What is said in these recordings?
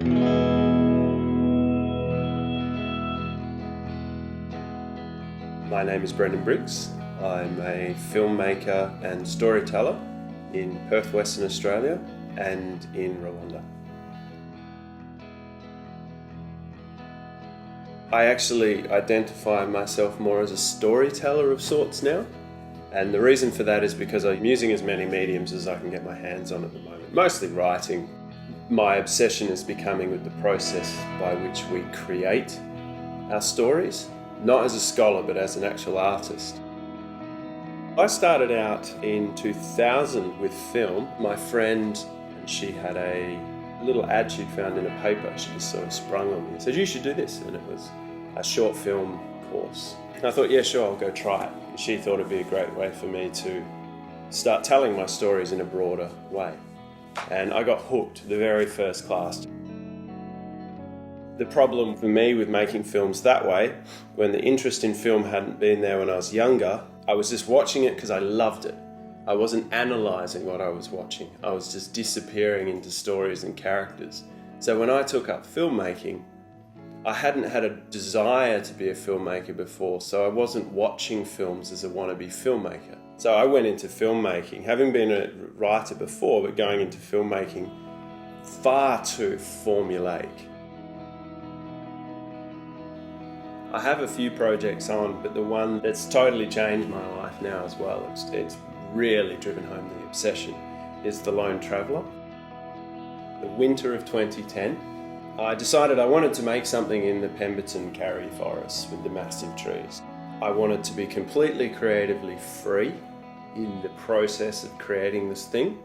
My name is Brendon Briggs. I'm a filmmaker and storyteller in Perth, Western Australia and in Rwanda. I actually identify myself more as a storyteller of sorts now, and the reason for that is because I'm using as many mediums as I can get my hands on at the moment, mostly writing. My obsession is becoming with the process by which we create our stories, not as a scholar but as an actual artist. I started out in 2000 with film. My friend, and she had a little ad she'd found in a paper. She just sort of sprung on me and said, "You should do this," and it was a short film course. And I thought, yeah, sure, I'll go try it. And she thought it'd be a great way for me to start telling my stories in a broader way. And I got hooked the very first class. The problem for me with making films that way, when the interest in film hadn't been there when I was younger, I was just watching it because I loved it. I wasn't analysing what I was watching. I was just disappearing into stories and characters. So when I took up filmmaking, I hadn't had a desire to be a filmmaker before, so I wasn't watching films as a wannabe filmmaker. So I went into filmmaking, having been a writer before, but going into filmmaking far too formulaic. I have a few projects on, but the one that's totally changed my life now as well, it's really driven home the obsession, is The Lone Traveller. The winter of 2010, I decided I wanted to make something in the Pemberton Karri forest with the massive trees. I wanted to be completely creatively free in the process of creating this thing.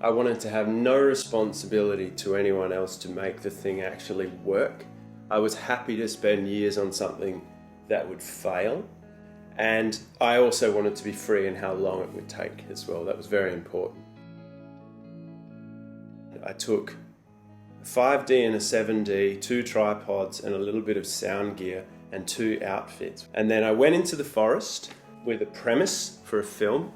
I wanted to have no responsibility to anyone else to make the thing actually work. I was happy to spend years on something that would fail, and I also wanted to be free in how long it would take as well. That was very important. I took a 5D and a 7D, 2 tripods and a little bit of sound gear and 2 outfits. And then I went into the forest with a premise for a film,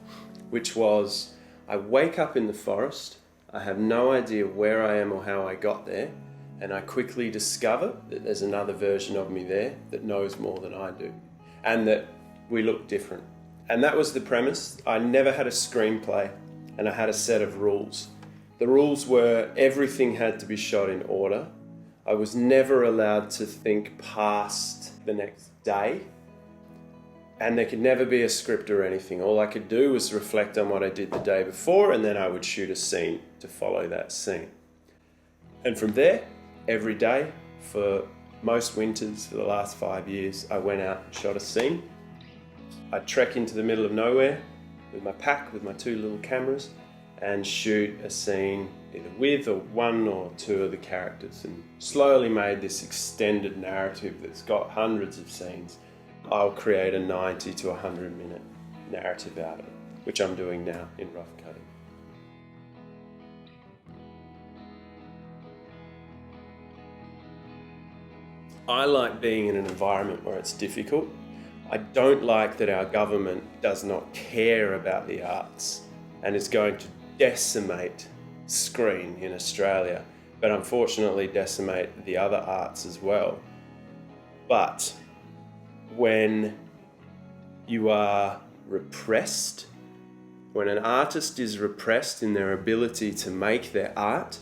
which was I wake up in the forest, I have no idea where I am or how I got there, and I quickly discover that there's another version of me there that knows more than I do, and that we look different. And that was the premise. I never had a screenplay, and I had a set of rules. The rules were everything had to be shot in order. I was never allowed to think past the next day, and there could never be a script or anything. All I could do was reflect on what I did the day before, and then I would shoot a scene to follow that scene. And from there, every day for most winters for the last 5 years, I went out and shot a scene. I'd trek into the middle of nowhere with my pack, with my 2 little cameras, and shoot a scene either with or 1 or 2 of the characters, and slowly made this extended narrative that's got hundreds of scenes. I'll create a 90 to 100 minute narrative out of it, which I'm doing now in rough cutting. I like being in an environment where it's difficult. I don't like that our government does not care about the arts and is going to decimate screen in Australia, but unfortunately decimate the other arts as well. But when you are repressed, when an artist is repressed in their ability to make their art,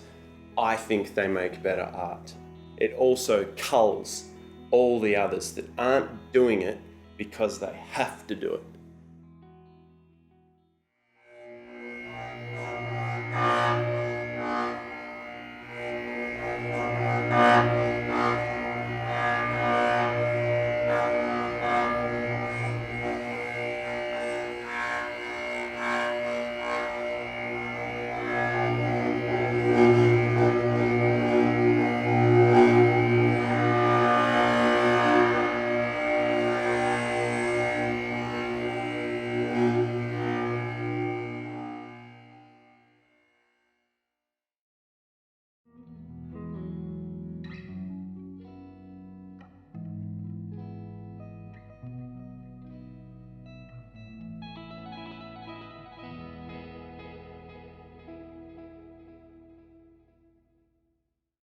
I think they make better art. It also culls all the others that aren't doing it because they have to do it.